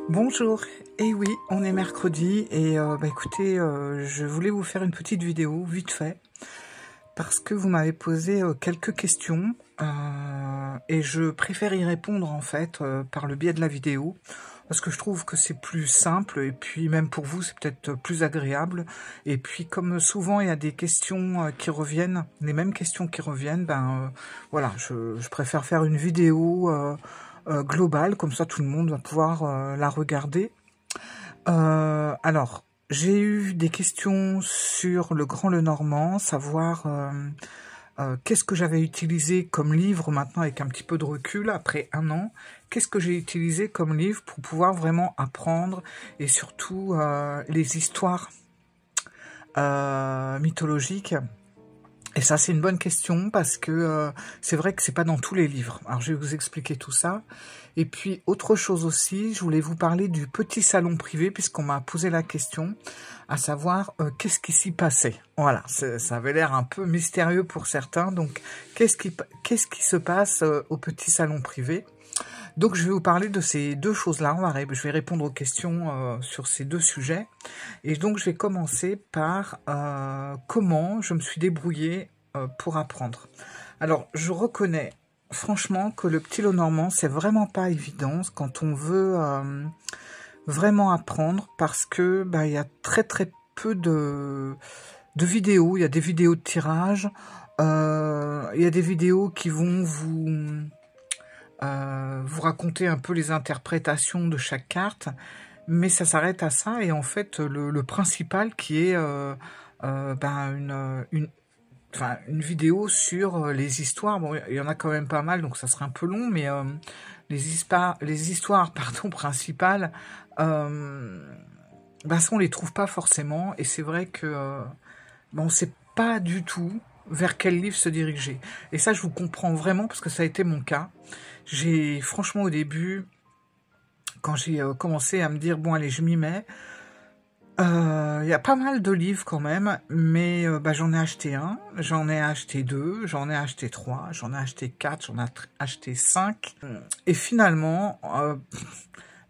Bonjour, et oui, on est mercredi et écoutez, je voulais vous faire une petite vidéo vite fait parce que vous m'avez posé quelques questions et je préfère y répondre en fait par le biais de la vidéo parce que je trouve que c'est plus simple et puis même pour vous c'est peut-être plus agréable et puis comme souvent il y a des questions qui reviennent, les mêmes questions qui reviennent, voilà, je préfère faire une vidéo globale, comme ça tout le monde va pouvoir la regarder. Alors, j'ai eu des questions sur le Grand Lenormand, savoir qu'est-ce que j'avais utilisé comme livre maintenant avec un petit peu de recul, après un an, qu'est-ce que j'ai utilisé comme livre pour pouvoir vraiment apprendre et surtout les histoires mythologiques. Et ça, c'est une bonne question parce que c'est vrai que c'est pas dans tous les livres. Alors, je vais vous expliquer tout ça. Et puis, autre chose aussi, je voulais vous parler du petit salon privé puisqu'on m'a posé la question, à savoir qu'est-ce qui s'y passait. Voilà, ça avait l'air un peu mystérieux pour certains. Donc, qu'est-ce qui se passe au petit salon privé? Donc, je vais vous parler de ces deux choses-là. Je vais répondre aux questions sur ces deux sujets. Et donc, je vais commencer par comment je me suis débrouillée pour apprendre. Alors, je reconnais franchement que le petit Lenormand, c'est vraiment pas évident quand on veut vraiment apprendre parce que il y a très peu de vidéos. Il y a des vidéos de tirage, il y a des vidéos qui vont vous raconter un peu les interprétations de chaque carte, mais ça s'arrête à ça. Et en fait, le principal qui est une vidéo sur les histoires. Bon, il y en a quand même pas mal, donc ça serait un peu long, mais les histoires pardon, principales, ça, on les trouve pas forcément, et c'est vrai que on sait pas du tout vers quel livre se diriger. Et ça, je vous comprends vraiment, parce que ça a été mon cas. J'ai, franchement, au début, quand j'ai commencé à me dire, bon, allez, je m'y mets, il y a pas mal de livres quand même, mais j'en ai acheté un, j'en ai acheté deux, j'en ai acheté trois, j'en ai acheté quatre, j'en ai acheté 5. Et finalement,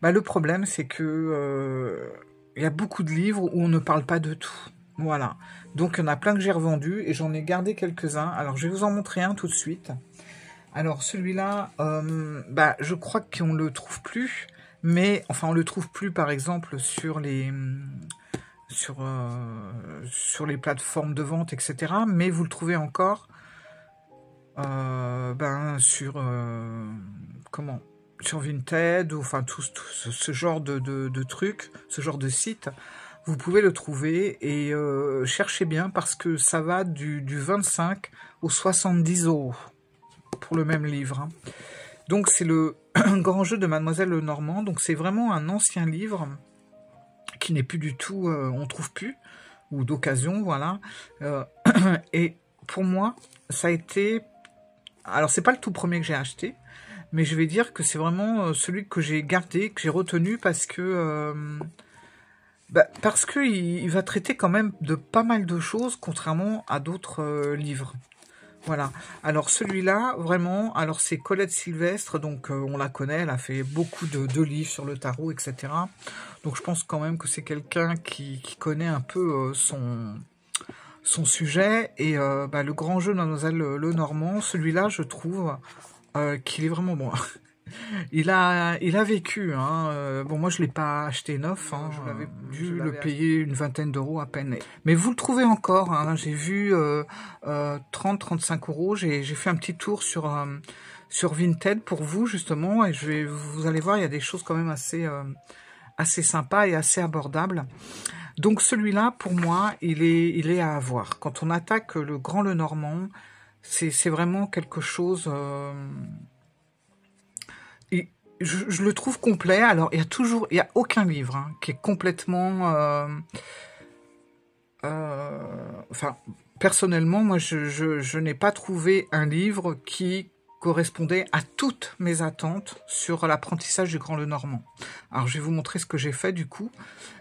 le problème, c'est que il y a beaucoup de livres où on ne parle pas de tout. Voilà. Donc, il y en a plein que j'ai revendus et j'en ai gardé quelques-uns. Alors, je vais vous en montrer un tout de suite. Alors, celui-là, je crois qu'on le trouve plus. Mais, enfin, on le trouve plus, par exemple, sur les plateformes de vente, etc. Mais vous le trouvez encore sur sur Vinted, ou enfin tout ce genre de trucs, ce genre de site. Vous pouvez le trouver et cherchez bien parce que ça va du 25 aux 70 € pour le même livre. Donc c'est le Grand Jeu de Mademoiselle Lenormand. Donc c'est vraiment un ancien livre qui n'est plus du tout, on trouve plus, ou d'occasion, voilà. Et pour moi, ça a été... Alors c'est pas le tout premier que j'ai acheté, mais je vais dire que c'est vraiment celui que j'ai gardé, que j'ai retenu parce que il va traiter quand même de pas mal de choses, contrairement à d'autres livres. Voilà. Alors celui-là, vraiment, alors c'est Colette Sylvestre, donc on la connaît, elle a fait beaucoup de livres sur le tarot, etc. Donc je pense quand même que c'est quelqu'un qui connaît un peu son sujet. Et le Grand Jeu de Mademoiselle Lenormand, celui-là, je trouve qu'il est vraiment bon. Il a vécu, hein. Bon, moi je l'ai pas acheté neuf, hein. Je l'avais dû le payer une vingtaine d'euros à peine. Mais vous le trouvez encore, hein. J'ai vu 30-35 €. J'ai fait un petit tour sur Vinted pour vous justement, et vous allez voir, il y a des choses quand même assez sympas et assez abordables. Donc celui-là, pour moi, il est à avoir. Quand on attaque le Grand Lenormand, c'est vraiment quelque chose. Je le trouve complet. Alors, il y a aucun livre hein, qui est complètement... personnellement, moi, je n'ai pas trouvé un livre qui correspondait à toutes mes attentes sur l'apprentissage du Grand Lenormand. Alors, je vais vous montrer ce que j'ai fait du coup.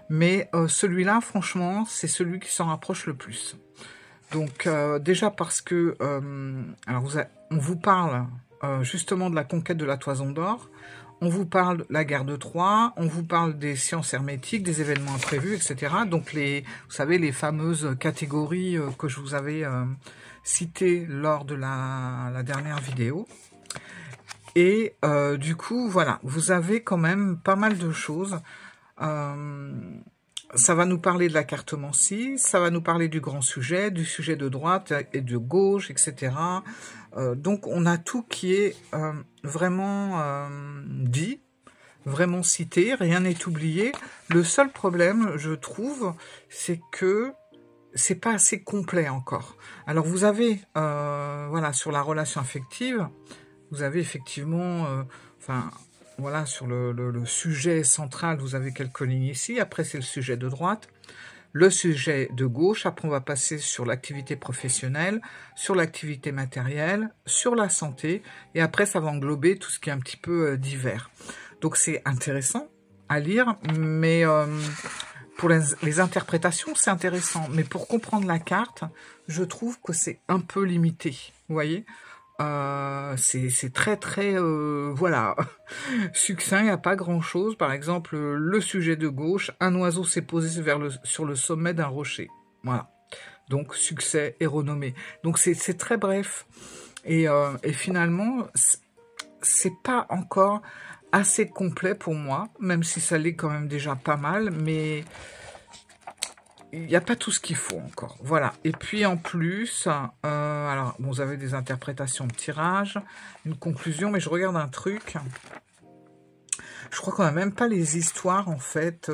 Mais celui-là, franchement, c'est celui qui s'en rapproche le plus. Donc, déjà parce que... alors, on vous parle justement de la conquête de la Toison d'Or. on vous parle de la guerre de Troie, on vous parle des sciences hermétiques, des événements imprévus, etc. Donc, vous savez, les fameuses catégories que je vous avais citées lors de la dernière vidéo. Et du coup, voilà, vous avez quand même pas mal de choses. Ça va nous parler de la cartomancie, ça va nous parler du grand sujet, du sujet de droite et de gauche, etc. Donc, on a tout qui est vraiment dit, vraiment cité, rien n'est oublié. Le seul problème, je trouve, c'est que c'est pas assez complet encore. Alors, vous avez, voilà, sur la relation affective, vous avez effectivement, voilà, sur le sujet central, vous avez quelques lignes ici. Après, c'est le sujet de droite, le sujet de gauche. Après, on va passer sur l'activité professionnelle, sur l'activité matérielle, sur la santé. Et après, ça va englober tout ce qui est un petit peu divers. Donc, c'est intéressant à lire, mais pour les interprétations, c'est intéressant. Mais pour comprendre la carte, je trouve que c'est un peu limité. Vous voyez ? C'est très voilà, succinct, il n'y a pas grand chose. Par exemple, le sujet de gauche, un oiseau s'est posé sur le sommet d'un rocher, voilà, donc succès et renommée. Donc c'est très bref, et finalement c'est pas encore assez complet pour moi, même si ça l'est quand même déjà pas mal, mais il n'y a pas tout ce qu'il faut encore. Voilà. Et puis en plus, alors bon, vous avez des interprétations de tirage, une conclusion, mais je regarde un truc. Je crois qu'on n'a même pas les histoires, en fait,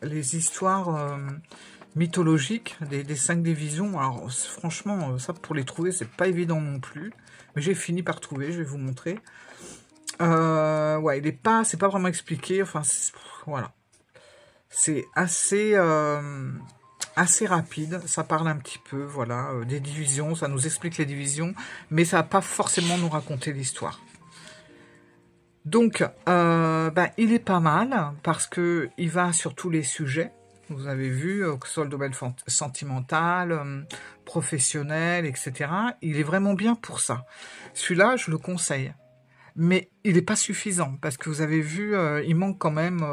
les histoires mythologiques des 5 divisions. Alors franchement, ça pour les trouver, c'est pas évident non plus. Mais j'ai fini par trouver, je vais vous montrer. Ouais, c'est pas vraiment expliqué. Enfin, voilà. C'est assez rapide, ça parle un petit peu, voilà, des divisions, ça nous explique les divisions, mais ça va pas forcément nous raconter l'histoire. Donc, il est pas mal, parce que il va sur tous les sujets, vous avez vu, que ce soit le domaine sentimental, professionnel, etc. Il est vraiment bien pour ça. Celui-là, je le conseille. Mais il n'est pas suffisant, parce que vous avez vu, il manque quand même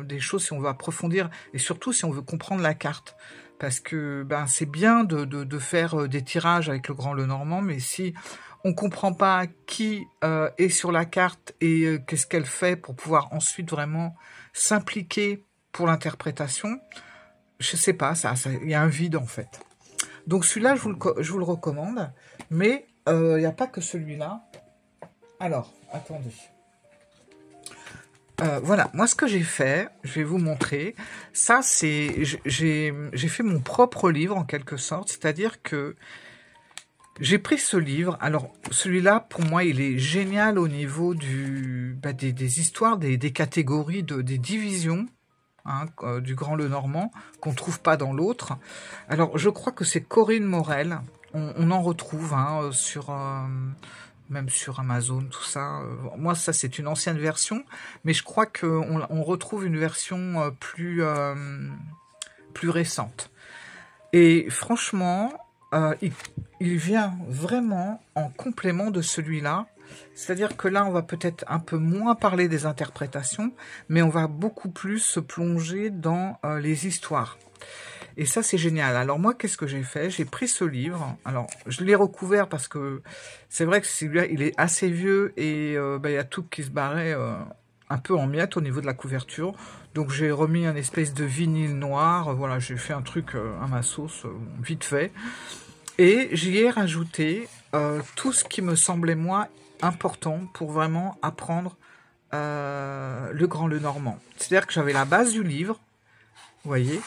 des choses si on veut approfondir, et surtout si on veut comprendre la carte. Parce que c'est bien de faire des tirages avec le Grand Lenormand, mais si on ne comprend pas qui est sur la carte et qu'est-ce qu'elle fait pour pouvoir ensuite vraiment s'impliquer pour l'interprétation, je sais pas, il y a un vide en fait. Donc celui-là, je vous le recommande, mais il n'y a pas que celui-là. Alors, attendez. Voilà, moi ce que j'ai fait, je vais vous montrer. Ça, c'est, j'ai fait mon propre livre en quelque sorte, c'est-à-dire que j'ai pris ce livre. Alors, celui-là, pour moi, il est génial au niveau des histoires, des catégories, des divisions, hein, du Grand Lenormand, qu'on ne trouve pas dans l'autre. Alors, je crois que c'est Corinne Morel. On en retrouve hein, même sur Amazon, tout ça. Moi, ça, c'est une ancienne version, mais je crois qu'on retrouve une version plus récente. Et franchement, il vient vraiment en complément de celui-là. C'est-à-dire que là, on va peut-être un peu moins parler des interprétations, mais on va beaucoup plus se plonger dans les histoires. Et ça, c'est génial. Alors moi, qu'est-ce que j'ai fait? J'ai pris ce livre. Alors, je l'ai recouvert parce que c'est vrai que celui-là, il est assez vieux et il y a tout qui se barrait un peu en miettes au niveau de la couverture. Donc, j'ai remis un espèce de vinyle noir. Voilà, j'ai fait un truc à ma sauce, vite fait. Et j'y ai rajouté tout ce qui me semblait, moi, important pour vraiment apprendre le Grand Lenormand. C'est-à-dire que j'avais la base du livre, vous voyez,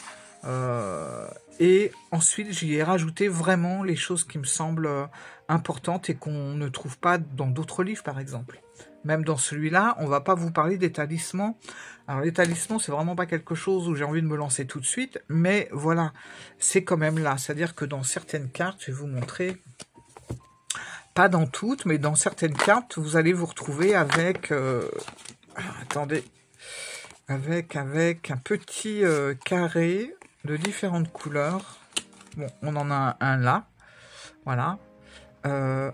et ensuite j'y ai rajouté vraiment les choses qui me semblent importantes et qu'on ne trouve pas dans d'autres livres par exemple. Même dans celui-là, on va pas vous parler des talismans. Alors les talismans, c'est vraiment pas quelque chose où j'ai envie de me lancer tout de suite, mais voilà, c'est quand même là. C'est-à-dire que dans certaines cartes, je vais vous montrer, pas dans toutes, mais dans certaines cartes, vous allez vous retrouver avec, attendez, avec un petit carré de différentes couleurs. Bon, on en a un là, voilà,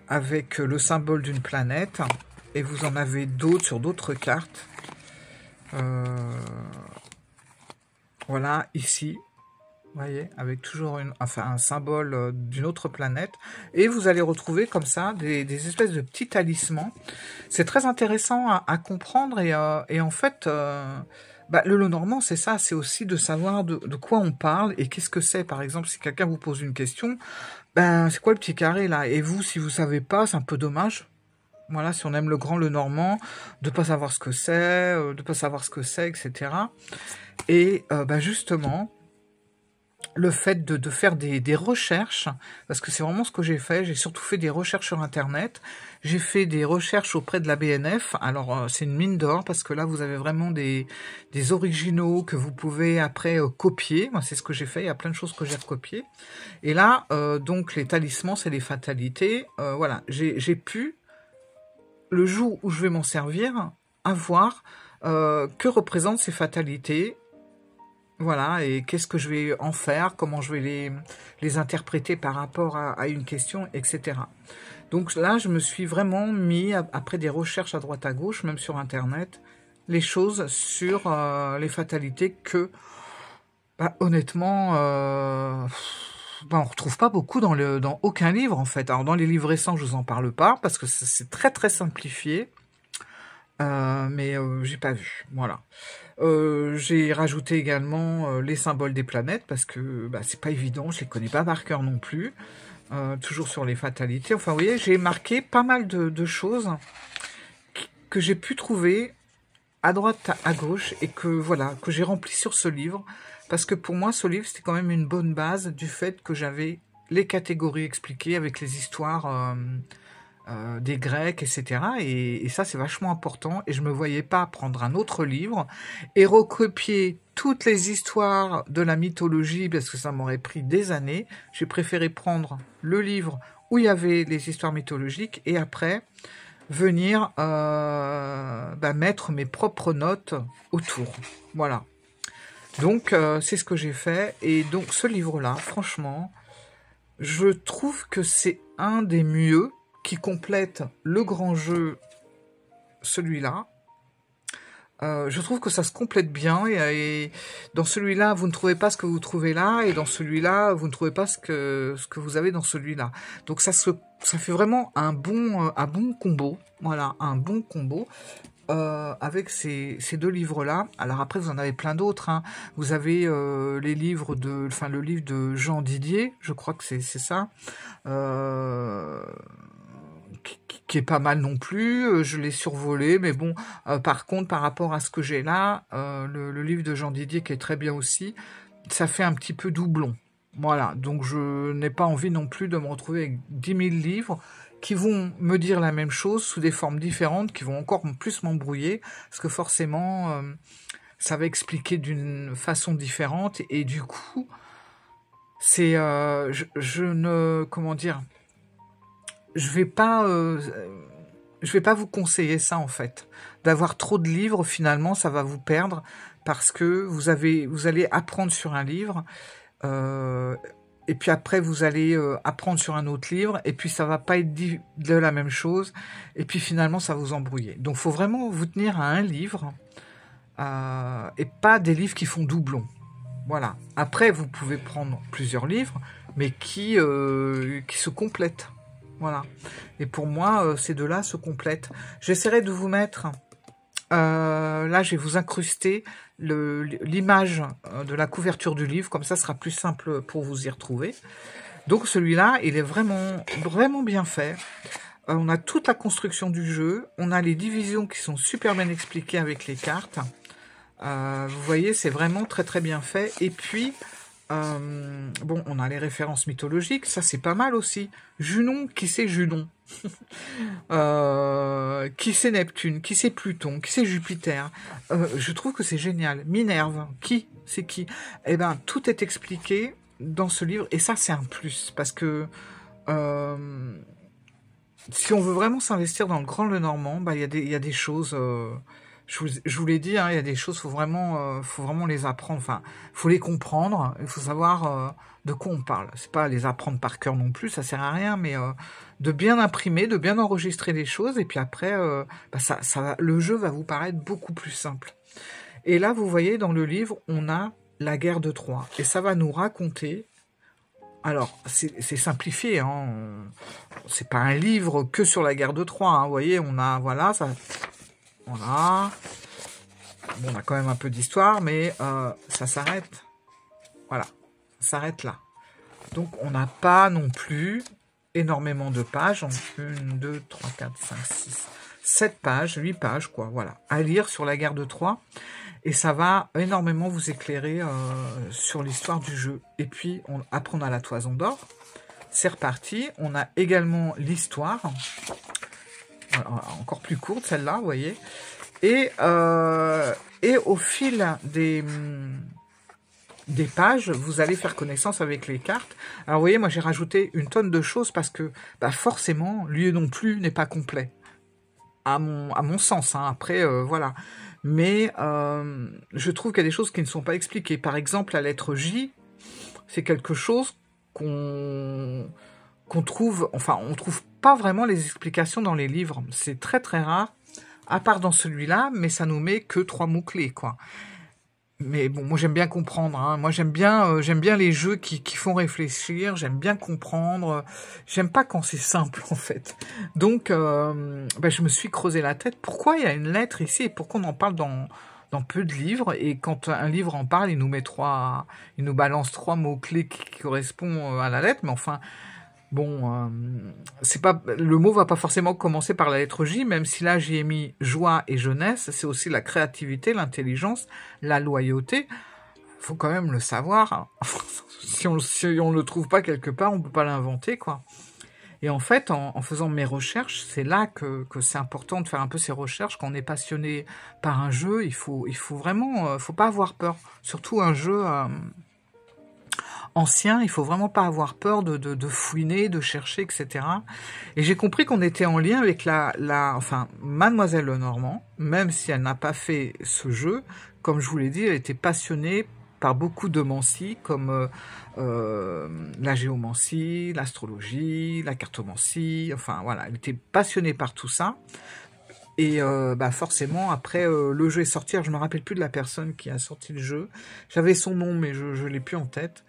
avec le symbole d'une planète. et vous en avez d'autres sur d'autres cartes. Voilà, ici. Vous voyez, avec toujours un symbole d'une autre planète. Et vous allez retrouver comme ça des espèces de petits talismans. C'est très intéressant à comprendre. Et en fait, le Lenormand, c'est ça. C'est aussi de savoir de quoi on parle et qu'est-ce que c'est. Par exemple, si quelqu'un vous pose une question, c'est quoi le petit carré là? Et vous, si vous savez pas, c'est un peu dommage. Voilà, si on aime le grand Lenormand, de pas savoir ce que c'est, etc. Et justement, le fait de faire des recherches, parce que c'est vraiment ce que j'ai fait, j'ai surtout fait des recherches sur Internet, j'ai fait des recherches auprès de la BNF, alors c'est une mine d'or, parce que là vous avez vraiment des originaux que vous pouvez après copier, moi c'est ce que j'ai fait, il y a plein de choses que j'ai recopiées, et là, donc les talismans, c'est les fatalités, voilà, j'ai pu, le jour où je vais m'en servir, avoir que représentent ces fatalités. Voilà, et qu'est-ce que je vais en faire, comment je vais les interpréter par rapport à une question, etc. Donc là, je me suis vraiment mis, après des recherches à droite à gauche, même sur Internet, les choses sur les fatalités que, honnêtement, on retrouve pas beaucoup dans aucun livre, en fait. Alors, dans les livres récents, je vous en parle pas, parce que c'est très, très simplifié. Mais j'ai pas vu, voilà. J'ai rajouté également les symboles des planètes parce que c'est pas évident, je les connais pas par cœur non plus. Toujours sur les fatalités. Enfin, vous voyez, j'ai marqué pas mal de choses que j'ai pu trouver à droite, à gauche et que j'ai rempli sur ce livre parce que pour moi, ce livre c'était quand même une bonne base du fait que j'avais les catégories expliquées avec les histoires. Des Grecs, etc. Et ça, c'est vachement important. Et je me voyais pas prendre un autre livre et recopier toutes les histoires de la mythologie parce que ça m'aurait pris des années. J'ai préféré prendre le livre où il y avait les histoires mythologiques et après venir mettre mes propres notes autour. Voilà. Donc, c'est ce que j'ai fait. Et donc, ce livre-là, franchement, je trouve que c'est un des mieux qui complète le grand jeu, celui-là. Je trouve que ça se complète bien et dans celui-là, vous ne trouvez pas ce que vous trouvez là et dans celui-là, vous ne trouvez pas ce que vous avez dans celui-là. Donc ça fait vraiment un bon combo. Voilà, un bon combo. Avec ces deux livres-là. Alors après, vous en avez plein d'autres. Hein. Vous avez le livre de Jean Didier, je crois que c'est ça. Qui est pas mal non plus, je l'ai survolé, mais bon, par contre, par rapport à ce que j'ai là, le livre de Jean Didier, qui est très bien aussi, ça fait un petit peu doublon. Voilà, donc je n'ai pas envie non plus de me retrouver avec 10 000 livres qui vont me dire la même chose sous des formes différentes, qui vont encore plus m'embrouiller, parce que forcément, ça va expliquer d'une façon différente, et du coup, c'est... je ne... Comment dire, je vais pas vous conseiller ça en fait. D'avoir trop de livres, finalement, ça va vous perdre parce que vous allez apprendre sur un livre et puis après vous allez apprendre sur un autre livre et puis ça va pas être dit de la même chose et puis finalement ça va vous embrouiller. Donc faut vraiment vous tenir à un livre et pas des livres qui font doublon. Voilà. Après vous pouvez prendre plusieurs livres mais qui se complètent. Voilà. Et pour moi, ces deux-là se complètent. J'essaierai de vous mettre... là, je vais vous incruster l'image de la couverture du livre. Comme ça sera plus simple pour vous y retrouver. Donc, celui-là, il est vraiment, vraiment bien fait. On a toute la construction du jeu. On a les divisions qui sont super bien expliquées avec les cartes. Vous voyez, c'est vraiment très, très bien fait. Et puis... on a les références mythologiques, ça c'est pas mal aussi. Junon, qui c'est Junon qui c'est Neptune, qui c'est Pluton, qui c'est Jupiter. Je trouve que c'est génial. Minerve, c'est qui? Eh ben, tout est expliqué dans ce livre, et ça c'est un plus, parce que si on veut vraiment s'investir dans le grand Lenormand, il y a des choses Je vous l'ai dit, hein, il y a des choses, faut vraiment les apprendre. Enfin, faut les comprendre. Il faut savoir de quoi on parle. C'est pas les apprendre par cœur non plus, ça sert à rien, mais de bien imprimer, de bien enregistrer les choses, et puis après, le jeu va vous paraître beaucoup plus simple. Et là, vous voyez, dans le livre, on a la guerre de Troie, et ça va nous raconter. Alors, c'est simplifié, hein. C'est pas un livre que sur la guerre de Troie, hein. Vous voyez, on a, voilà, ça, voilà. Bon, on a quand même un peu d'histoire, mais ça s'arrête. Voilà, ça s'arrête là. Donc, on n'a pas non plus énormément de pages. 1, 2, 3, 4, 5, 6, 7 pages, 8 pages, quoi, voilà, à lire sur la guerre de Troie. Et ça va énormément vous éclairer sur l'histoire du jeu. Et puis, après, on a la toison d'or. C'est reparti. On a également l'histoire. Encore plus courte, celle-là, vous voyez. Et au fil des pages, vous allez faire connaissance avec les cartes. Alors, vous voyez, moi, j'ai rajouté une tonne de choses parce que, forcément, lui non plus n'est pas complet. À mon sens, hein. Après, voilà. Mais je trouve qu'il y a des choses qui ne sont pas expliquées. Par exemple, la lettre J, c'est quelque chose qu'on trouve... Enfin, on trouve pas vraiment les explications dans les livres. C'est très très rare, à part dans celui-là, mais ça nous met que 3 mots-clés, quoi. Mais bon, moi j'aime bien comprendre, hein. Moi j'aime bien les jeux qui font réfléchir, j'aime bien comprendre, j'aime pas quand c'est simple en fait. Donc je me suis creusé la tête, pourquoi il y a une lettre ici et pourquoi on en parle dans peu de livres, et quand un livre en parle, il nous balance 3 mots-clés qui correspondent à la lettre, mais enfin, bon, c'est pas, le mot va pas forcément commencer par la lettre J, même si là j'y ai mis joie et jeunesse, c'est aussi la créativité, l'intelligence, la loyauté. Faut quand même le savoir. Si on le trouve pas quelque part, on peut pas l'inventer, quoi. Et en fait, en faisant mes recherches, c'est là que c'est important de faire un peu ces recherches. Quand on est passionné par un jeu, il faut vraiment, faut pas avoir peur. Surtout un jeu ancien, il faut vraiment pas avoir peur de fouiner, de chercher, etc. Et j'ai compris qu'on était en lien avec enfin, Mademoiselle Lenormand, même si elle n'a pas fait ce jeu. Comme je vous l'ai dit, elle était passionnée par beaucoup de mancies, comme la géomancie, l'astrologie, la cartomancie, enfin voilà, elle était passionnée par tout ça. Et forcément, après, le jeu est sorti, alors je me rappelle plus de la personne qui a sorti le jeu. J'avais son nom, mais je l'ai plus en tête.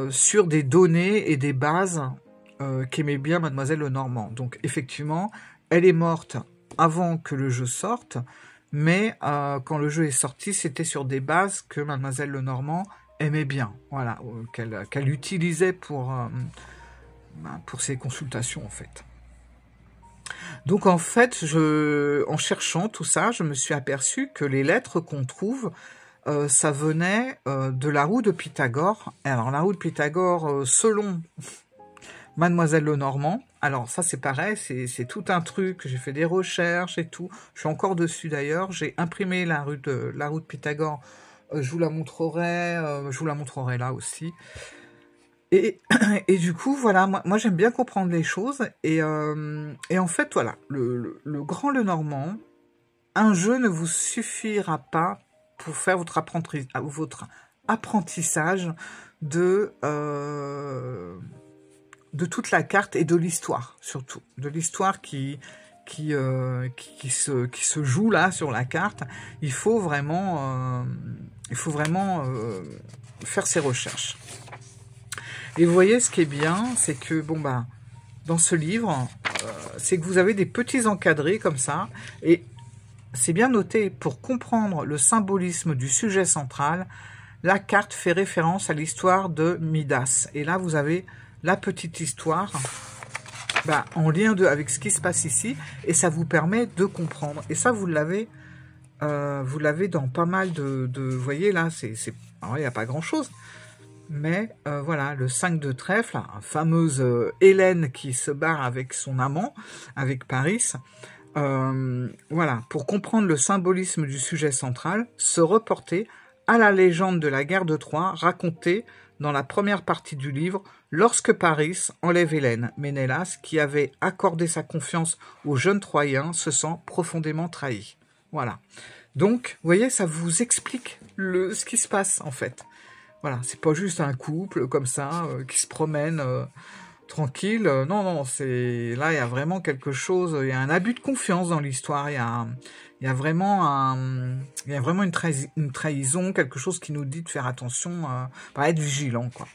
Sur des données et des bases qu'aimait bien Mademoiselle Lenormand. Donc effectivement, elle est morte avant que le jeu sorte, mais quand le jeu est sorti, c'était sur des bases que Mademoiselle Lenormand aimait bien, voilà, qu'elle utilisait pour ses consultations en fait. Donc en fait, en cherchant tout ça, je me suis aperçu que les lettres qu'on trouve, ça venait de la roue de Pythagore. Alors la roue de Pythagore, selon Mademoiselle Lenormand, alors ça c'est pareil, c'est tout un truc, j'ai fait des recherches et tout, je suis encore dessus d'ailleurs, j'ai imprimé la roue de Pythagore, je vous la montrerai là aussi. Et du coup, voilà, moi j'aime bien comprendre les choses, et en fait, voilà, le grand Lenormand, un jeu ne vous suffira pas pour faire votre apprentissage de toute la carte et de l'histoire, surtout. De l'histoire qui se joue là sur la carte. Il faut vraiment faire ses recherches. Et vous voyez, ce qui est bien, c'est que, dans ce livre, c'est que vous avez des petits encadrés comme ça, et c'est bien noté, pour comprendre le symbolisme du sujet central, la carte fait référence à l'histoire de Midas. Et là, vous avez la petite histoire en lien avec ce qui se passe ici, et ça vous permet de comprendre. Et ça, vous l'avez dans pas mal de vous voyez, là, alors, il n'y a pas grand-chose. Mais voilà, le 5 de trèfle, la fameuse Hélène qui se barre avec son amant, avec Paris. Voilà, pour comprendre le symbolisme du sujet central, se reporter à la légende de la guerre de Troie racontée dans la première partie du livre, lorsque Paris enlève Hélène. Ménélas, qui avait accordé sa confiance aux jeunes Troyens, se sent profondément trahi. Voilà. Donc, vous voyez, ça vous explique ce qui se passe, en fait. Voilà, c'est pas juste un couple comme ça, qui se promène tranquille. Non, non, c'est là, il y a vraiment quelque chose, il y a un abus de confiance dans l'histoire, il y a vraiment une trahison, quelque chose qui nous dit de faire attention, pas être vigilant, quoi.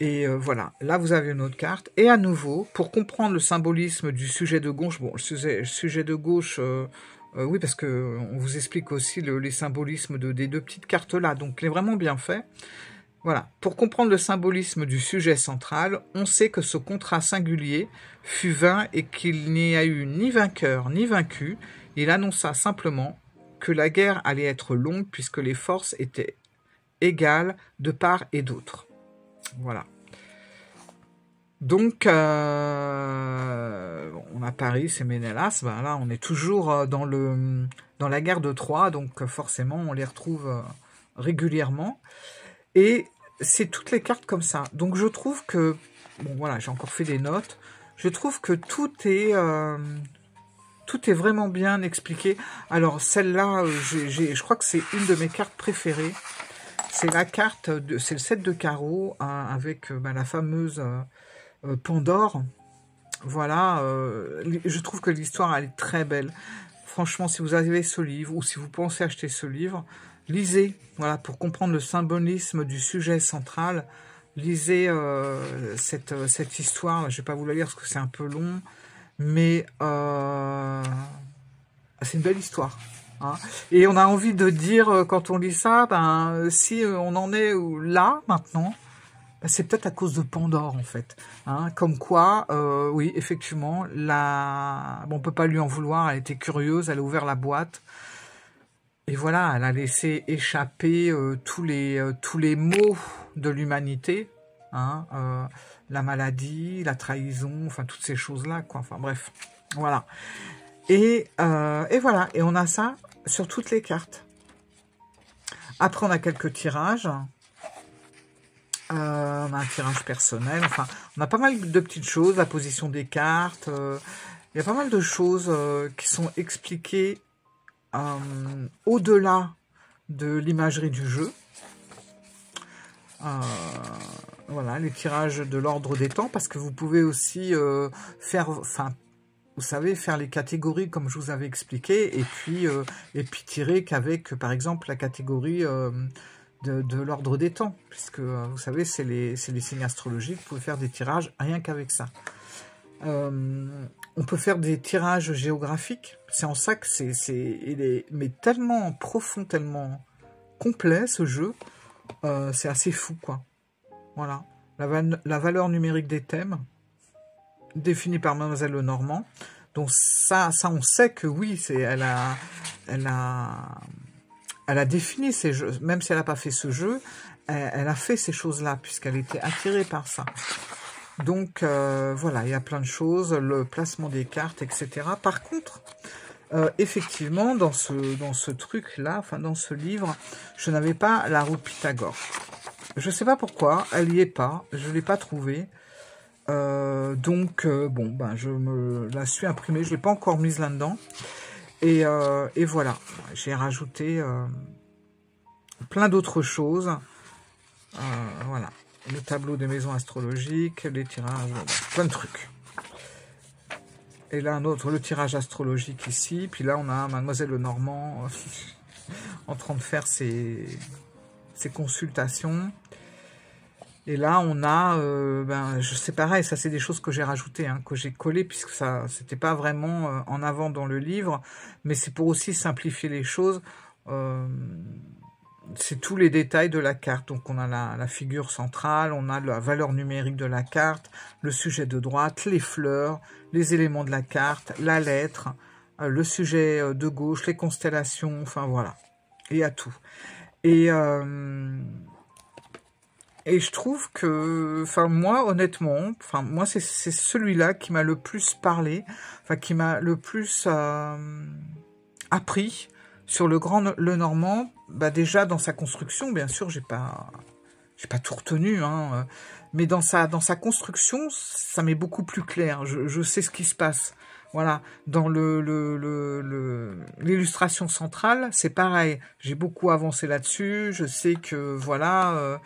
Et voilà, là vous avez une autre carte. Et à nouveau, pour comprendre le symbolisme du sujet de gauche, bon, le sujet de gauche, oui, parce que on vous explique aussi les symbolismes des deux petites cartes là, donc il est vraiment bien fait. Voilà, pour comprendre le symbolisme du sujet central, on sait que ce contrat singulier fut vain et qu'il n'y a eu ni vainqueur ni vaincu. Il annonça simplement que la guerre allait être longue puisque les forces étaient égales de part et d'autre. Voilà. Donc, on a Paris, c'est Ménélas. Ben là, on est toujours dans la guerre de Troie, donc forcément, on les retrouve régulièrement. Et c'est toutes les cartes comme ça. Donc, je trouve que... Bon, voilà, j'ai encore fait des notes. Je trouve que tout est vraiment bien expliqué. Alors, celle-là, je crois que c'est une de mes cartes préférées. C'est la carte, c'est le 7 de carreau avec la fameuse Pandore. Voilà, je trouve que l'histoire, elle est très belle. Franchement, si vous avez ce livre, ou si vous pensez acheter ce livre, lisez, voilà, pour comprendre le symbolisme du sujet central. Lisez cette histoire. Je ne vais pas vous la lire parce que c'est un peu long, mais c'est une belle histoire. Hein. Et on a envie de dire, quand on lit ça, si on en est là, maintenant, c'est peut-être à cause de Pandore, en fait. Hein. Comme quoi, oui, effectivement, bon, on peut pas lui en vouloir, elle était curieuse, elle a ouvert la boîte, et voilà, elle a laissé échapper tous les maux de l'humanité, hein, la maladie, la trahison, enfin, toutes ces choses-là, quoi. Enfin, bref, voilà. Et voilà, et on a ça sur toutes les cartes. Après, on a quelques tirages. On a un tirage personnel. Enfin, on a pas mal de petites choses. La position des cartes. Il y a pas mal de choses qui sont expliquées au-delà de l'imagerie du jeu. Voilà, les tirages de l'ordre des temps. Parce que vous pouvez aussi faire... Enfin, vous savez, faire les catégories comme je vous avais expliqué, et puis tirer qu'avec, par exemple, la catégorie de l'ordre des temps, puisque, vous savez, c'est les signes astrologiques, vous pouvez faire des tirages rien qu'avec ça. On peut faire des tirages géographiques, c'est en ça que il est mais tellement profond, tellement complet, ce jeu, c'est assez fou, quoi. Voilà, la valeur numérique des thèmes, définie par Mademoiselle Lenormand. Donc ça on sait que oui, elle a défini ces jeux, même si elle n'a pas fait ce jeu, elle a fait ces choses-là, puisqu'elle était attirée par ça. Donc voilà, il y a plein de choses, le placement des cartes, etc. Par contre, effectivement, dans ce truc-là, enfin dans ce livre, je n'avais pas la roue de Pythagore. Je ne sais pas pourquoi, elle n'y est pas, je ne l'ai pas trouvée. Donc bon, je me la suis imprimée, je l'ai pas encore mise là-dedans, et voilà, j'ai rajouté plein d'autres choses, voilà, le tableau des maisons astrologiques, les tirages, plein de trucs. Et là un autre, le tirage astrologique ici, puis là on a Mademoiselle Lenormand en train de faire ses consultations. Et là, on a, je sais pareil, ça c'est des choses que j'ai rajoutées, hein, que j'ai collées, puisque ça, c'était pas vraiment en avant dans le livre, mais c'est pour aussi simplifier les choses. C'est tous les détails de la carte. Donc on a la figure centrale, on a la valeur numérique de la carte, le sujet de droite, les fleurs, les éléments de la carte, la lettre, le sujet de gauche, les constellations, enfin voilà, il y a tout. Et je trouve que, enfin moi honnêtement, enfin moi c'est celui-là qui m'a le plus parlé, enfin qui m'a le plus appris sur le Grand Lenormand. Déjà dans sa construction, bien sûr, j'ai pas tout retenu, hein, mais dans sa construction, ça m'est beaucoup plus clair. Je sais ce qui se passe. Voilà, dans l'illustration centrale, c'est pareil. J'ai beaucoup avancé là-dessus. Je sais que, voilà,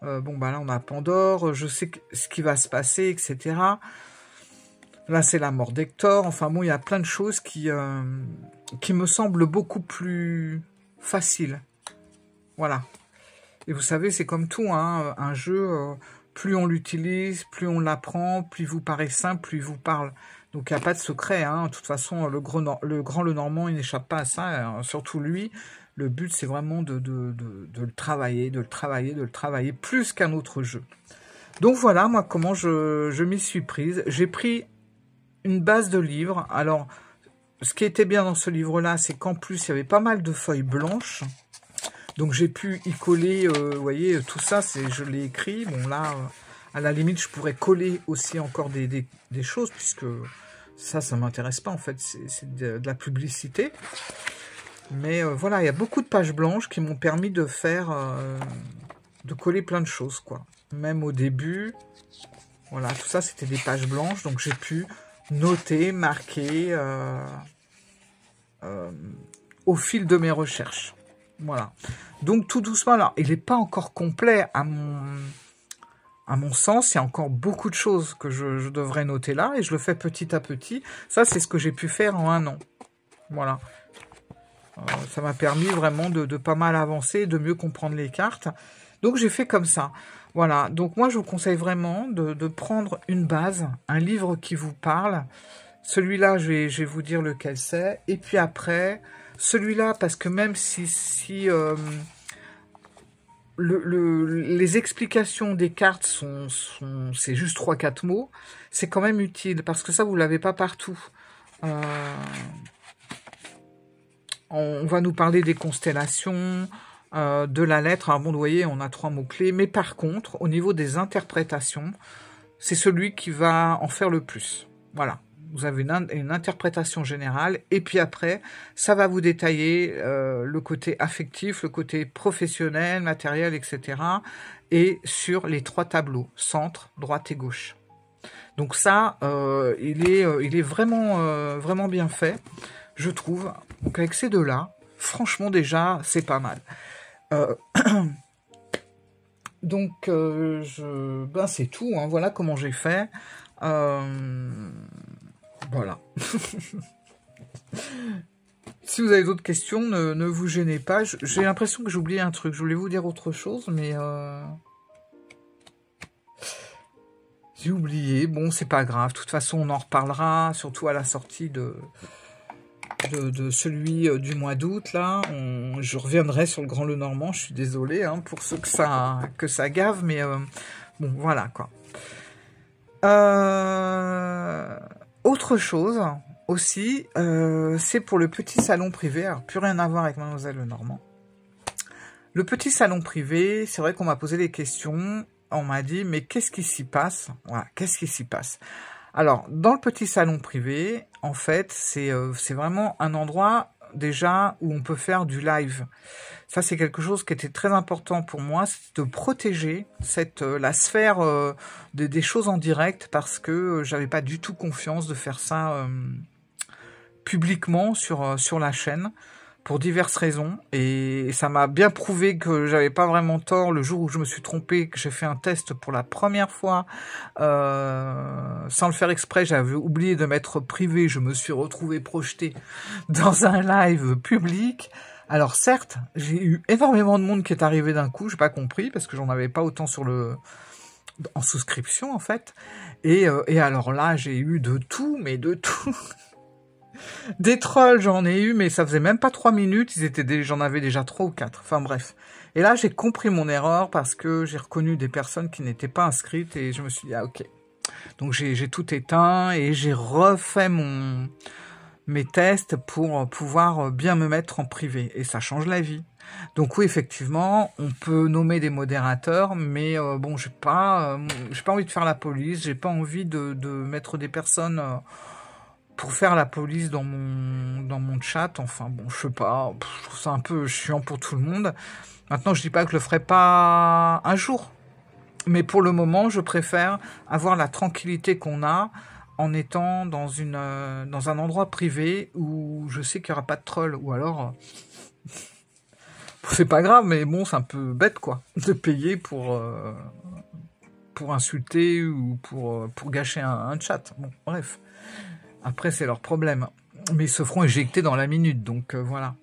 bon, bah là, on a Pandore. Je sais ce qui va se passer, etc. Là, c'est la mort d'Hector. Enfin, bon, il y a plein de choses qui me semblent beaucoup plus faciles. Voilà. Et vous savez, c'est comme tout, hein, un jeu, plus on l'utilise, plus on l'apprend, plus il vous paraît simple, plus il vous parle. Donc, il n'y a pas de secret, hein. De toute façon, le grand Lenormand, il n'échappe pas à ça, hein. Surtout lui. Le but, c'est vraiment de le travailler, de le travailler, de le travailler, plus qu'un autre jeu. Donc, voilà, moi, comment je m'y suis prise. J'ai pris une base de livres. Alors, ce qui était bien dans ce livre-là, c'est qu'en plus, il y avait pas mal de feuilles blanches. Donc j'ai pu y coller, vous voyez, tout ça, je l'ai écrit. Bon là, à la limite, je pourrais coller aussi encore des choses, puisque ça m'intéresse pas en fait, c'est de la publicité. Mais voilà, il y a beaucoup de pages blanches qui m'ont permis de de coller plein de choses, quoi. Même au début, voilà, tout ça c'était des pages blanches, donc j'ai pu noter, marquer au fil de mes recherches. Voilà. Donc, tout doucement, alors, il n'est pas encore complet à mon sens. Il y a encore beaucoup de choses que je devrais noter là, et je le fais petit à petit. Ça, c'est ce que j'ai pu faire en 1 an. Voilà. Ça m'a permis vraiment de pas mal avancer, de mieux comprendre les cartes. Donc, j'ai fait comme ça. Voilà. Donc, moi, je vous conseille vraiment de prendre une base, un livre qui vous parle. Celui-là, je vais vous dire lequel c'est. Et puis après... Celui-là, parce que même si les explications des cartes c'est juste 3-4 mots, c'est quand même utile, parce que ça, vous l'avez pas partout. On va nous parler des constellations, de la lettre. Alors bon, vous voyez, on a 3 mots-clés, mais par contre, au niveau des interprétations, c'est celui qui va en faire le plus. Voilà. Vous avez une interprétation générale, et puis après, ça va vous détailler le côté affectif, le côté professionnel, matériel, etc. Et sur les 3 tableaux, centre, droite et gauche. Donc ça, il est vraiment bien fait, je trouve. Donc avec ces deux-là, franchement déjà, c'est pas mal. Donc, ben c'est tout, hein. Voilà comment j'ai fait. Voilà. Si vous avez d'autres questions, ne vous gênez pas. J'ai l'impression que j'ai oublié un truc. Je voulais vous dire autre chose, mais j'ai oublié. Bon, c'est pas grave. De toute façon, on en reparlera, surtout à la sortie de celui du mois d'août. Là, je reviendrai sur le Grand Lenormand. Je suis désolée, hein, pour ceux que ça gave, mais bon, voilà quoi. Autre chose aussi, c'est pour le petit salon privé. Alors, plus rien à voir avec Mademoiselle Lenormand. Le petit salon privé, c'est vrai qu'on m'a posé des questions. On m'a dit, mais qu'est-ce qui s'y passe? Voilà, qu'est-ce qui s'y passe? Alors, dans le petit salon privé, en fait, c'est vraiment un endroit déjà où on peut faire du live. Ça, c'est quelque chose qui était très important pour moi, c'est de protéger la sphère des choses en direct, parce que j'avais pas du tout confiance de faire ça publiquement sur la chaîne, pour diverses raisons, et ça m'a bien prouvé que j'avais pas vraiment tort le jour où je me suis trompé, que j'ai fait un test pour la première fois, sans le faire exprès, j'avais oublié de mettre privé, je me suis retrouvé projeté dans un live public. Alors certes, j'ai eu énormément de monde qui est arrivé d'un coup, j'ai pas compris, parce que j'en avais pas autant en souscription en fait, et alors là, j'ai eu de tout, mais de tout. Des trolls, j'en ai eu, mais ça faisait même pas 3 minutes, j'en avais déjà 3 ou 4. Enfin bref. Et là, j'ai compris mon erreur, parce que j'ai reconnu des personnes qui n'étaient pas inscrites, et je me suis dit, ah ok. Donc j'ai tout éteint, et j'ai refait mes tests pour pouvoir bien me mettre en privé. Et ça change la vie. Donc oui, effectivement, on peut nommer des modérateurs, mais bon, j'ai pas envie de faire la police, j'ai pas envie de mettre des personnes... pour faire la police dans mon chat. Enfin bon, je sais pas, je trouve ça un peu chiant pour tout le monde. Maintenant, je dis pas que je le ferai pas un jour, mais pour le moment, je préfère avoir la tranquillité qu'on a en étant dans un endroit privé où je sais qu'il n'y aura pas de troll, ou alors c'est pas grave, mais bon, c'est un peu bête quoi, de payer pour insulter ou pour gâcher un chat. Bon, bref. Après, c'est leur problème. Mais ils se feront éjecter dans la minute, donc voilà.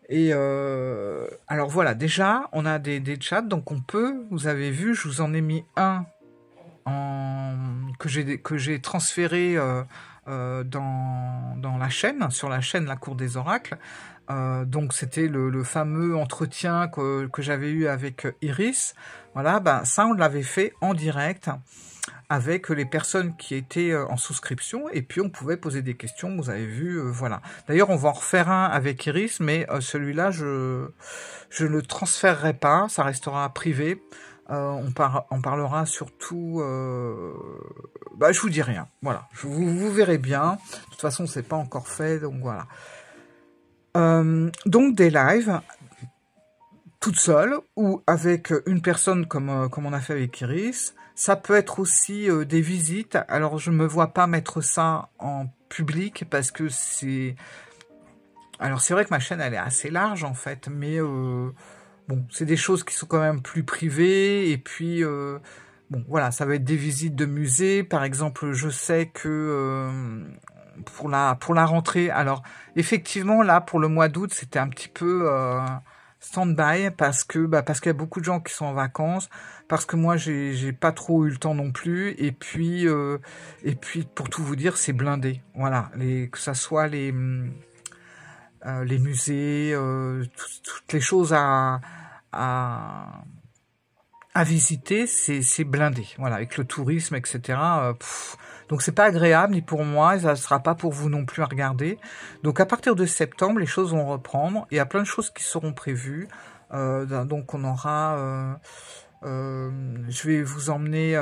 Et alors voilà, déjà, on a des chats, donc on peut, vous avez vu, je vous en ai mis un que j'ai transféré dans la chaîne, sur la chaîne La Cour des Oracles. Donc c'était le fameux entretien que j'avais eu avec Iris. Voilà, ben ça on l'avait fait en direct avec les personnes qui étaient en souscription, et puis on pouvait poser des questions, vous avez vu, voilà. D'ailleurs, on va en refaire un avec Iris, mais celui-là, je le transférerai pas, ça restera privé. On parlera surtout... bah, je vous dis rien, voilà. Vous verrez bien. De toute façon, c'est pas encore fait, donc voilà. Donc des lives toute seule ou avec une personne comme on a fait avec Iris. Ça peut être aussi des visites. Alors je me vois pas mettre ça en public parce que c'est... Alors c'est vrai que ma chaîne elle est assez large en fait, mais bon, c'est des choses qui sont quand même plus privées, et puis bon voilà, ça va être des visites de musées. Par exemple, je sais que pour la rentrée, alors effectivement là pour le mois d'août c'était un petit peu stand-by parce qu'il y a beaucoup de gens qui sont en vacances, parce que moi j'ai pas trop eu le temps non plus, et puis pour tout vous dire, c'est blindé. Voilà, que ça soit les musées, toutes les choses à visiter, c'est blindé. Voilà, avec le tourisme, etc. Donc c'est pas agréable ni pour moi, et ça sera pas pour vous non plus à regarder. Donc à partir de septembre, les choses vont reprendre. Il y a plein de choses qui seront prévues. Donc on aura... je vais vous emmener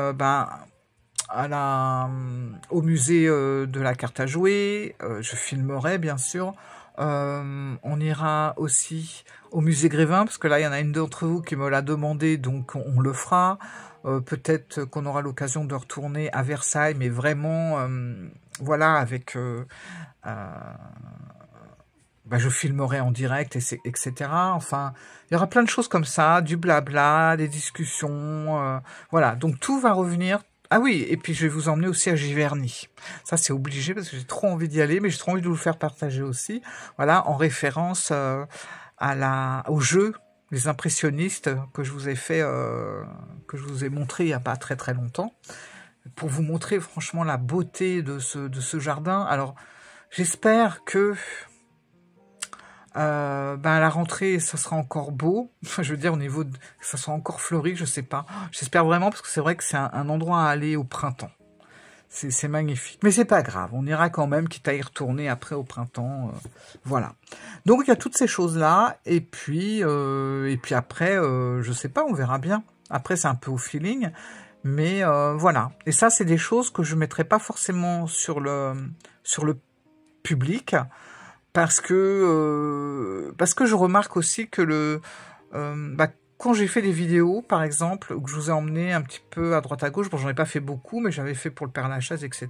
au musée de la carte à jouer. Je filmerai bien sûr. On ira aussi au musée Grévin, parce que là il y en a une d'entre vous qui me l'a demandé, donc on le fera. Peut-être qu'on aura l'occasion de retourner à Versailles, mais vraiment voilà, avec je filmerai en direct, etc. Enfin, il y aura plein de choses comme ça, du blabla, des discussions, voilà. Donc tout va revenir. Ah oui, et puis je vais vous emmener aussi à Giverny. Ça c'est obligé parce que j'ai trop envie d'y aller, mais j'ai trop envie de vous le faire partager aussi. Voilà, en référence au jeu Les Impressionnistes que je vous ai fait, que je vous ai montré il n'y a pas très très longtemps, pour vous montrer franchement la beauté de ce jardin. Alors j'espère que à la rentrée, ça sera encore beau. Je veux dire, au niveau de... ça sera encore fleuri, je sais pas. J'espère vraiment, parce que c'est vrai que c'est un endroit à aller au printemps. C'est magnifique. Mais c'est pas grave, on ira quand même, quitte à y retourner après au printemps. Voilà. Donc il y a toutes ces choses-là, et puis après, je sais pas, on verra bien. Après, c'est un peu au feeling, mais voilà. Et ça, c'est des choses que je mettrai pas forcément sur le public, parce que je remarque aussi que quand j'ai fait des vidéos, par exemple, où je vous ai emmené un petit peu à droite à gauche, bon, j'en ai pas fait beaucoup, mais j'avais fait pour le Père Lachaise, etc.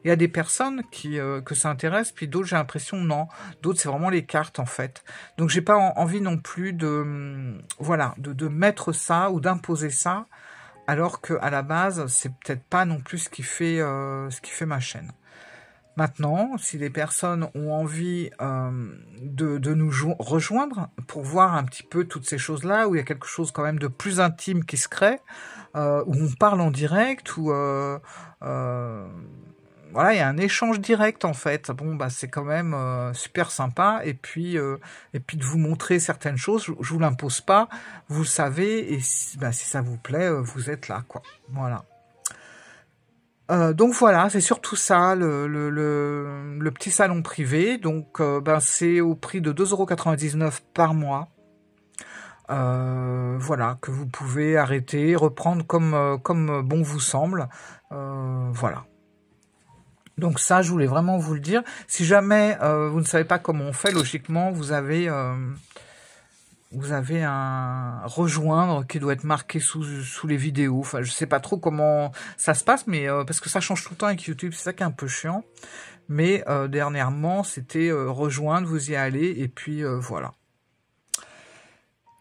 Il y a des personnes que ça intéresse, puis d'autres, j'ai l'impression, non. D'autres, c'est vraiment les cartes, en fait. Donc, j'ai pas envie non plus de mettre ça ou d'imposer ça, alors que à la base, c'est peut-être pas non plus ce qui fait ma chaîne. Maintenant, si les personnes ont envie de nous rejoindre pour voir un petit peu toutes ces choses-là, où il y a quelque chose quand même de plus intime qui se crée, où on parle en direct, où voilà, il y a un échange direct en fait. Bon, c'est quand même super sympa. Et puis de vous montrer certaines choses, je vous l'impose pas, vous le savez, et si ça vous plaît, vous êtes là, quoi. Voilà. Donc voilà, c'est surtout ça, le petit salon privé. Donc c'est au prix de 2,99 € par mois. Voilà, que vous pouvez arrêter, reprendre comme bon vous semble. Voilà. Donc ça, je voulais vraiment vous le dire. Si jamais vous ne savez pas comment on fait, logiquement, vous avez vous avez un rejoindre qui doit être marqué sous les vidéos. Enfin, je sais pas trop comment ça se passe, mais parce que ça change tout le temps avec YouTube, c'est ça qui est un peu chiant. Mais dernièrement, c'était rejoindre, vous y allez, et puis voilà.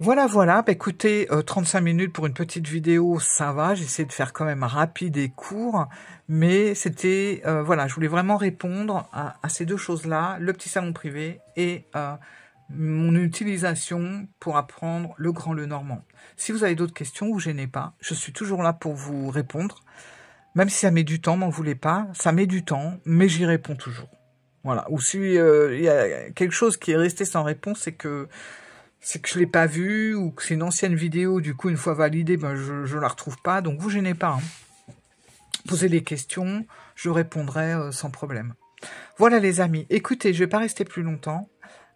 Voilà, bah, écoutez, 35 minutes pour une petite vidéo, ça va, j'essaie de faire quand même rapide et court, mais c'était, voilà, je voulais vraiment répondre à ces deux choses-là, le petit salon privé et mon utilisation pour apprendre le grand le normand. Si vous avez d'autres questions, vous gênez pas, je suis toujours là pour vous répondre, même si ça met du temps, m'en voulez pas, ça met du temps, mais j'y réponds toujours. Voilà, ou si il y a quelque chose qui est resté sans réponse, c'est que je l'ai pas vu, ou que c'est une ancienne vidéo, du coup, une fois validée, ben, je la retrouve pas, donc vous gênez pas. Hein. Posez des questions, je répondrai sans problème. Voilà les amis, écoutez, je vais pas rester plus longtemps.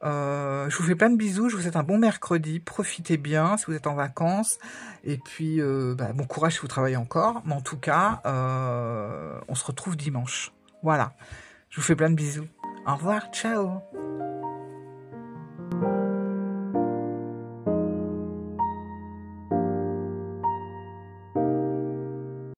Je vous fais plein de bisous, je vous souhaite un bon mercredi, profitez bien si vous êtes en vacances, et puis bon courage si vous travaillez encore, mais en tout cas, on se retrouve dimanche. Voilà, je vous fais plein de bisous. Au revoir, ciao.